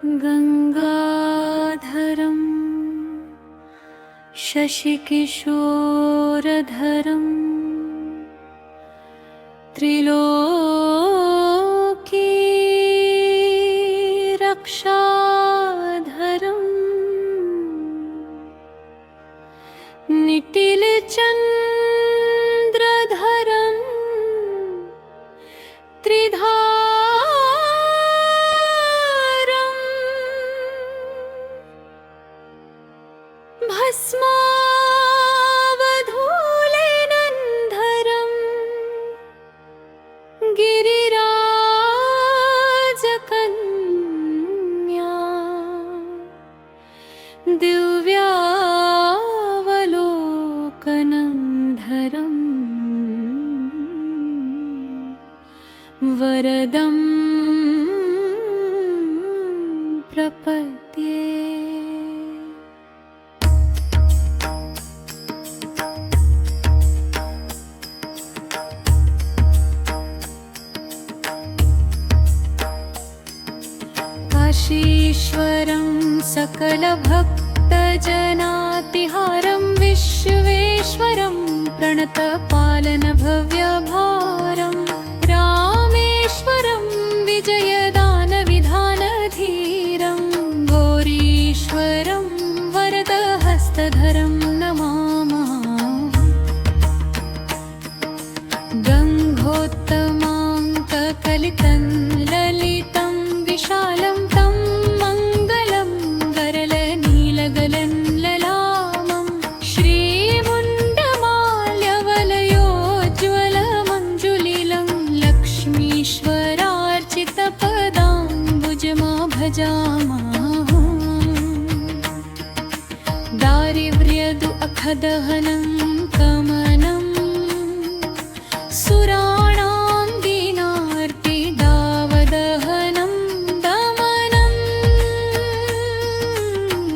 गंगाधरं शशिकिशोरधरं त्रिलोकी रक्षाधरं निटिलचन्द्रधरं त्रिधारं भस्मावधूलिनन्धरं गिरिराजकन्या दिव्यावलोकनन्धरं वरदं प्रपद्ये। काशीश्वरं सकलभक्तजनातिहारं विश्वेश्वरं प्रणतपालनभव्यभारं रामेश्वरं विजयदानविधानधीरं गौरीश्वरं वरदहस्तधरं नमामः। गङ्गोत्तमाङ्ककलितं ललितं विशालं तं मङ्गलं गरलनीलगलं ललामं श्रीमुण्डमाल्यवलयोज्ज्वलमञ्जुलीलं लक्ष्मीश्वरार्चितपदाम्बुजमा भजामः। दारिव्र्यदु अखदहनं कमनं सुराणां दीनार्तिदावदहनं दमनं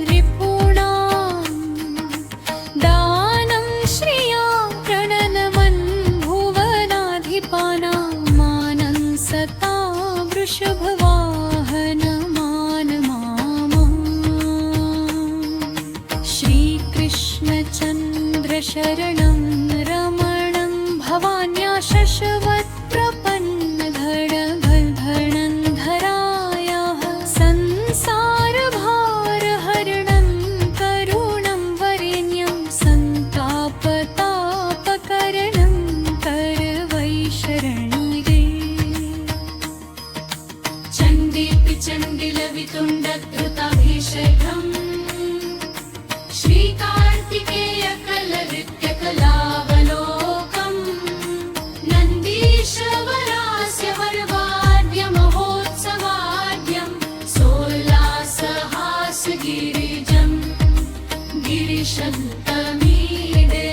रिपूणां दानं श्रियां प्रणनमन् भुवनाधिपानां मानं सता वृषभवाहनमानमामः। श्रीकृष्णचन्द्रशरणं रमणं भवान्या शश्वत्प्रपन्नधरणधरायाः संसारभारहरणं करुणं वरेण्यं सन्तापतापकरणं करवै शरण्ये। चण्डीपि चण्डिलवितुण्डधृताभिषेकम् श्रीकार्तिकेयकलनृत्यकलावलोकम् नन्दीशवरास्य वरवाद्यमहोत्सवाद्यं सोल्लासहासगिरिजं गिरिशन्तमीडे।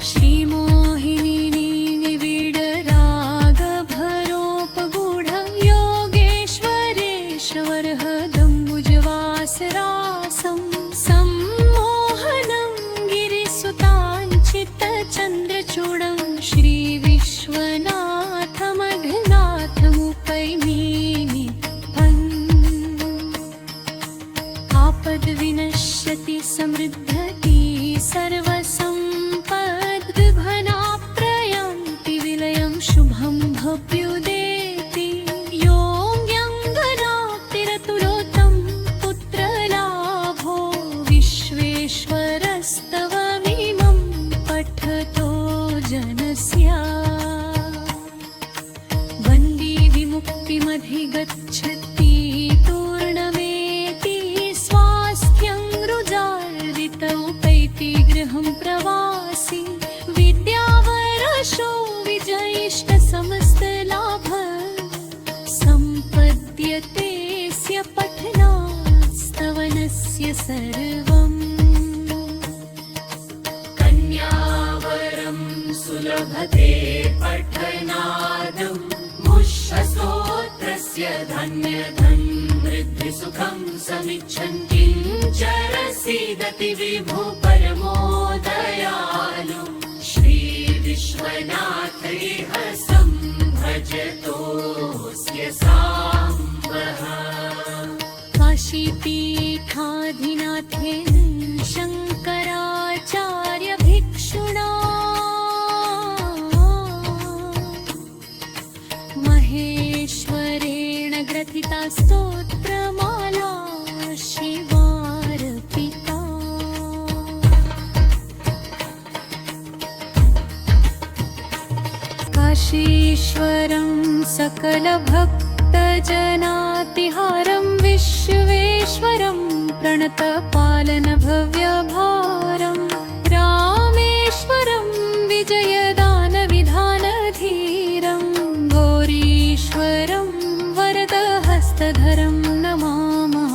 श्रीमोहिनी निविडरागभरोपगूढ योगेश्वरेश्वरहदम्बुजवासरासं सम्मोहनं गिरिसुताञ्चितचन्द्रचूडं श्रीविश्वनाथमघनाथमुपैमीनिपन्। आपद्विनश्यति समृद्धति सर्वसम्पद्विघ्नाप्रयान्ति विलयं शुभं भव्युदेति योग्यङ्गनाप्तिरतुलोतं पुत्रलाभो विश्वेश्वरस्तवमिमं पठतो जनस्य। वन्दी विमुक्तिमधिगच्छति पूर्णमेति स्वास्थ्यं रुजार्दितौपैति गृहं प्रवासी विद्यावरशो विजयिष्टसमस्तलाभ सम्पद्यतेऽस्य पठनात्स्तवनस्य सर्वम्। कन्यावरं सुलभते पठनादं मुष्यस्तोत्रस्य धन्यधन्वृद्धिसुखं समिच्छन् किञ्चरसीदति विभो परमो दयालु श्रीविश्वनाथैः संभजतोऽस्य साम्बः। काशीपीठाधिनाथेन शङ्कराचार्य भिक्षुणा महेश्वरेण ग्रथिता स्तोत्रमाला शिवार्पिता। काशीश्वरं सकलभक्तजनातिहारं विश्वेश्वरं प्रणतपालनभव्यभारं रामेश्वरं विजयदानविधानधीरं गौरीश्वरं वरदहस्तधरं नमामः।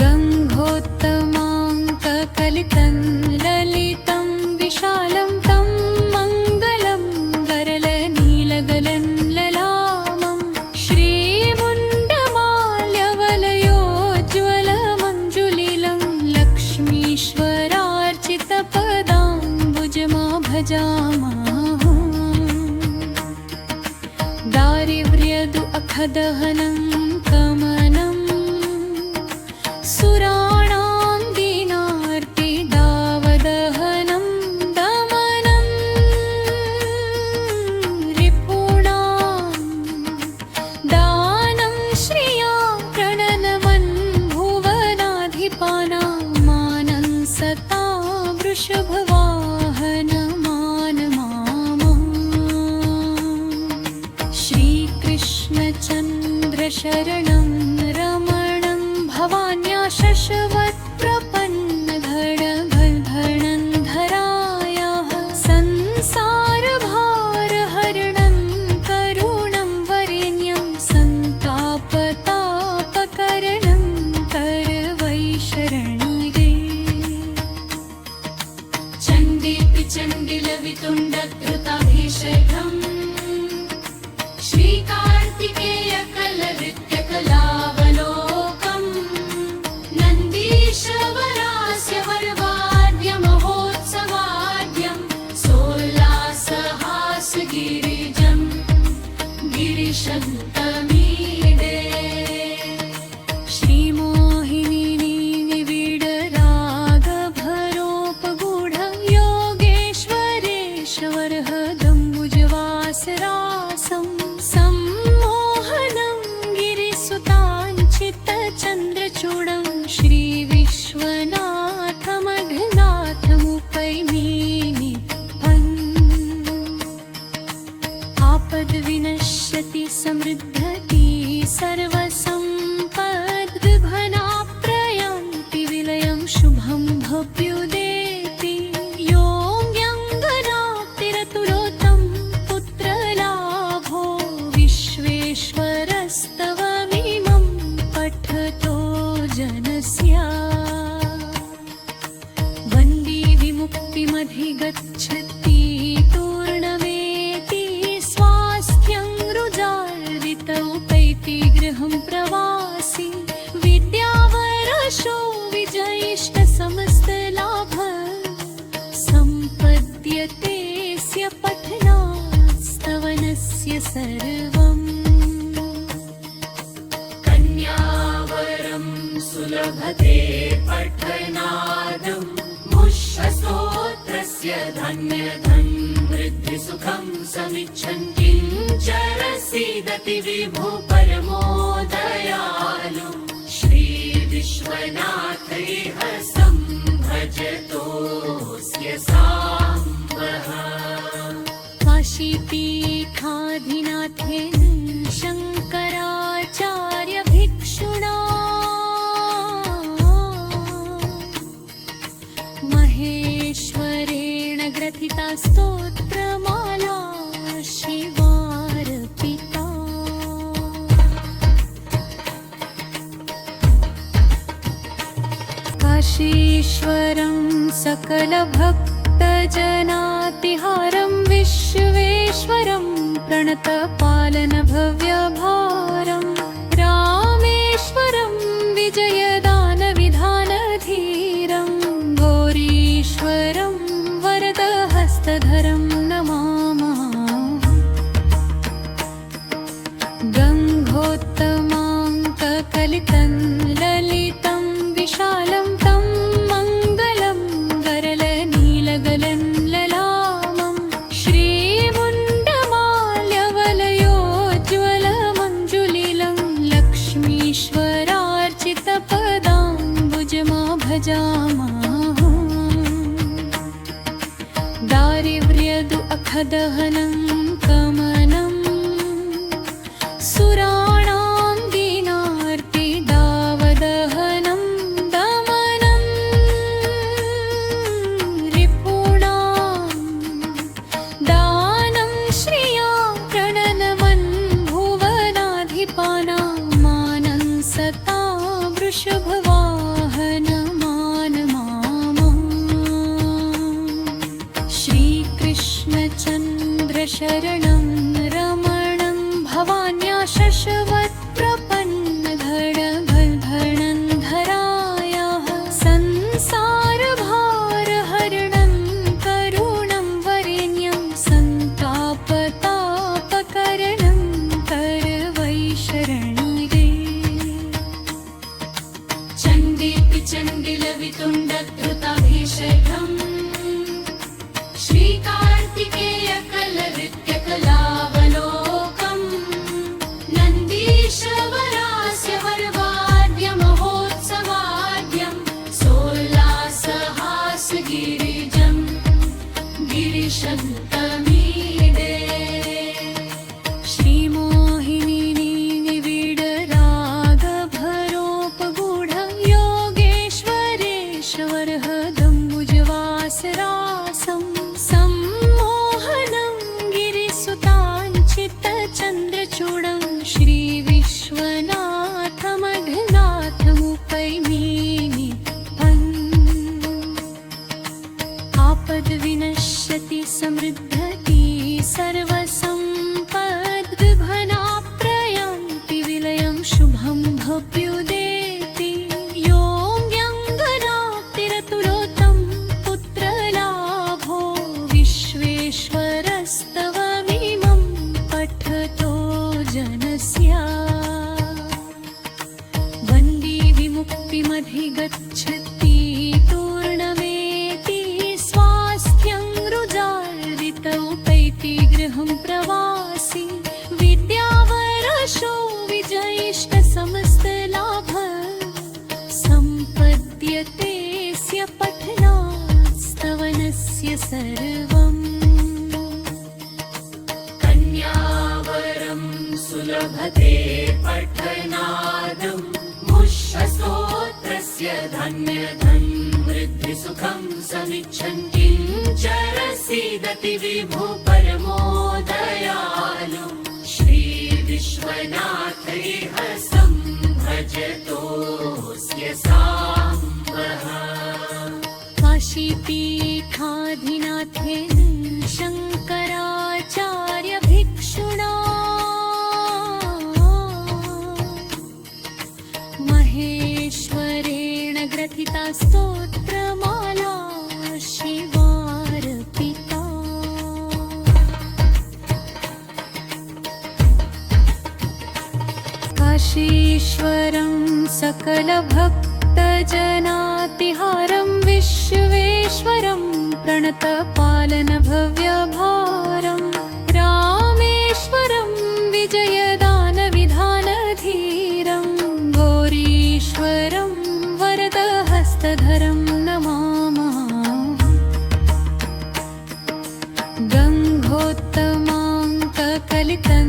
गङ्गोत्तमाङ्ककलितं ललितं विशालं तं मङ्गलं गरलनीलगलं ललामं श्रीमुण्डमाल्यवलयोज्ज्वलमञ्जुलीलं लक्ष्मीश्वरार्चितपदाम्बुजमा भजामः। दारिव्र्यदु अखदहनं कमनं सुराणां दीनार्तिदावदहनं दमनं रिपूणां दानं श्रियां प्रणनमन् भुवनाधिपानां मानं सता वृषभवाहनमानमामः। श्रीकृष्णचन्द्रशरणं रमणं भवान्या शश्वत्प्रपन्नधरणं धरायाः संसारभारहरणं करुणं वरेण्यं सन्तापतापकरणं करवै शरण्ये। चण्डीपि चण्डिलवितुण्डकृताभिषेकम् श्रीकार्तिकेयकलनृत्यकलावलोकम् नन्दीशवरास्य वरवाद्यमहोत्सवाद्यं सोल्लासहासगिरिजं गिरिशन्तमीडे। श्रीमोहिनी निविडरागभरोपगूढ योगेश्वरेश्वरहदम्बुजवासरासं सम्मोहनं गिरिसुताञ्चितचन्द्रचूडं श्रीविश्वनाथमघनाथमुपैमीनिपन्। आपद्विनश्यति समृद्धति सर्वसम्पद्घनाप्रयान्ति विलयं शुभं भव्युदेति योऽङ्ग्यङ्गनातिरतुलोतं पुत्रलाभो विश्वेश्वरस्तवमिमं पठतो जनस्य। वन्दी विमुक्तिमधिगच्छति तूर्णमेति स्वास्थ्यं रुजार्वितौपैति गृहं प्रवासी विद्यावरशो विजयिष्टसमस्तलाभ सम्पद्यतेऽस्य पठनात्स्तवनस्य सर्वम्। कन्यावरं सुलभते पठनादं मुष्यस्तोत्रस्य धन्यधन् वृद्धिसुखं समिच्छन् किञ्चरसीदति विभु परमो दयालु श्रीविश्वनाथैः संभजतोऽस्य साम्बः। काशीपीठाधिनाथेन शङ्कराचार्य भिक्षुणा महेश्वरेण ग्रथिता स्तोत्रमाला शिवार्पिता। काशीश्वरं सकलभक्तजनातिहारं विश्वेश्वरं प्रणतपालनभव्यभारं रामेश्वरं विजयदानविधानधीरं गौरीश्वरं वरदहस्तधरं नमामः। गङ्गोत्तमा अखदहनं कमनं सुराणां दीनार्तिदावदहनं दमनं रिपूणां दानं श्रिया प्रणनमन् भुवनाधिपानां मानं सता वृषभवाहन श्रीकृष्णचन्द्रशरणं रमणं भवान्या शशवत्प्रपन्नधरणं धरायाः संसारभारहरणं करुणं वरेण्यं सन्तापतापकरणं करवै शरण्ये चण्डीति चण्डिलवितुण्डधृताभिषेकम् श्रीकार्तिकेयकलनृत्यकलावलोकम् नन्दीशवरास्य वरवाद्यमहोत्सवाद्यं सोल्लासहासगिरिजं गिरिशन्तमीडे श्रीमोहिनी निविडरागभरोपगूढ योगेश्वरेश्वरहदम्बुजवासरासं सम्मोहनं गिरिसुताञ्चितचन्द्रचूडं श्रीविश्वनाथमघनाथमुपैमीनि आपद्विनश्यति समृद्धति सर्वसम्पद्विभनाप्रयान्ति विलयं शुभं भव्युदेति योऽङ्ग्यङ्गनाप्तिरतुलोतं पुत्रलाभो विश्वेश्वरस्तवमिमं पठतो जनस्य वन्दी विमुक्तिमधिगच्छति तूर्णमेति स्वास्थ्यं रुजार्दितौपैति गृहं प्रवासी विद्यावरशो विजयिष्टसमस्तलाभ सम्पद्यतेऽस्य पठनात्स्तवनस्य सर्वम् कन्यावरं सुलभते पठनादं मुष्यस्तोत्रस्य धन्यधन् वृद्धिसुखं समिच्छन् किञ्चरसीदति विभु परमो दयालु श्रीविश्वनाथैः संभजतोऽस्य साम्बः काशीपीठाधिनाथेन शङ्कराचार्यभिक्षुणा महेश्वरेण ग्रथिता स्तोत्रमाला शिवार्पिता काशीश्वरं सकलभक्तजनातिहारं विश्वेश्वरं प्रणतपालनभव्यभारं रामेश्वरं विजयदानविधानधीरं गौरीश्वरं वरदहस्तधरं नमामः गङ्गोत्तमाङ्ककलितं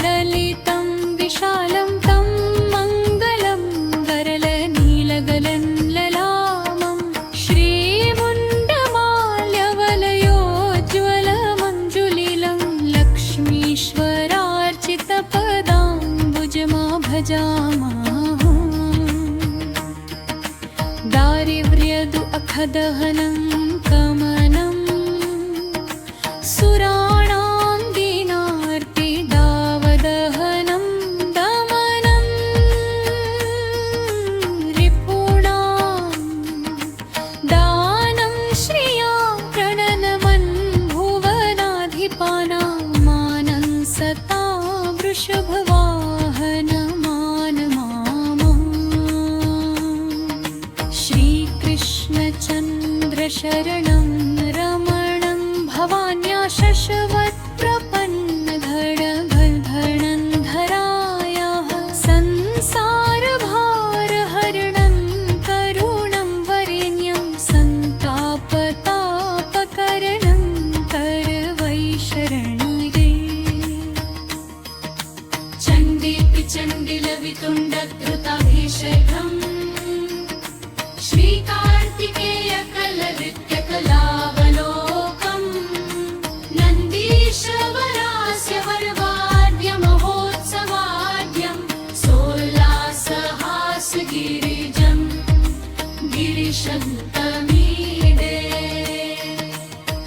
ललितं विशालं तं मङ्गलं गरलनीलगलं ललामं श्रीमुण्डमाल्यवलयोज्ज्वलमञ्जुलीलं लक्ष्मीश्वरार्चितपदाम्बुजमा भजामः दारिव्र्यदु अखदहनं कमनं सुराणां दीनार्तिदावदहनं दमनं रिपूणां दानं श्रिया प्रणनमन् भुवनाधिपानां मानं सता वृषभवाहन श्रीकृष्णचन्द्रशरणं रमणं भवान्या शशवत्प्रपन्नधरणं धरायाः संसारभारहरणं करुणं वरेण्यं सन्तापतापकरणं करवै शरण्ये वक्रतुण्डधृताभिषेकम् श्रीकार्तिकेयकलनृत्यकलावलोकम् नन्दीशवरास्य वरवाद्यमहोत्सवाद्यम् सोल्लासहासगिरिजम् गिरिशन्तमीडे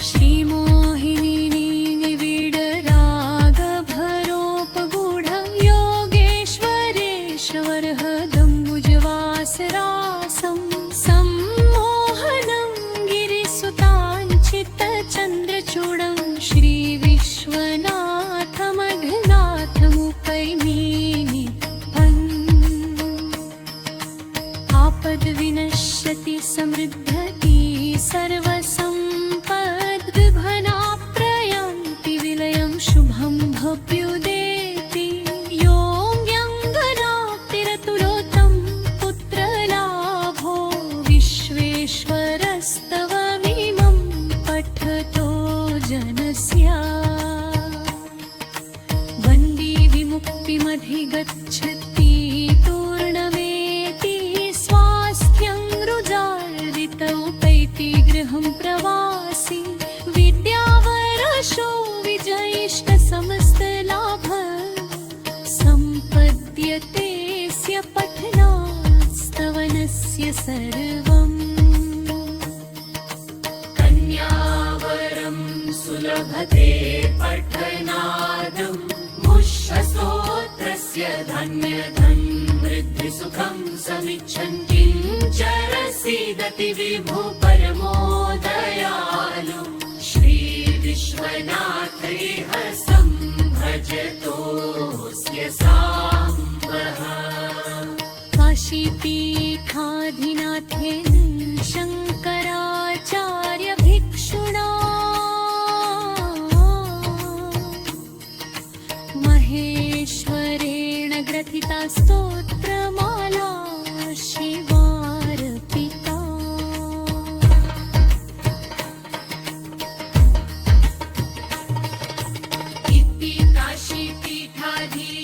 श्रीमोहिनी निविडरागभरोपगूढ योगेश्वरेश्वरहदम्बुजवासरासं सम्मोहनं गिरिसुताञ्चितचन्द्रचूडं श्रीविश्वनाथमघनाथमुपैमीनिपन् आपद्विनश्यति समृद्धति सर्वसम्पद्विभनाप्रयान्ति विलयं शुभं भव्युदेति योऽङ्ग्यङ्गनाप्तिरतुलोतं पुत्रलाभो विश्वेश्वरस्तवमिमं पठतो जनस्य वन्दी विमुक्तिमधिगच्छति पूर्णमेति स्वास्थ्यं रुजार्दितौपैति गृहं प्रवासी विद्यावरशो विजयिष्टसमस्तलाभ सम्पद्यतेऽस्य पठनात्स्तवनस्य सर्वम् कन्यावरं सुलभते पठनादम् मुष्यस्तोत्रस्य धन्यधन्वृद्धिसुखं समिच्छन् किञ्चरसीदति विभु परमो दयालु श्रीविश्वनाथैः सम्भजतोऽस्य साम्बः काशीपीठाधिनाथेन शङ्कराचार्यभिक्षुणा महेश्वरेण ग्रथिता स्तोत्रमाला शिवार्पिता इति काशीपीठाधीश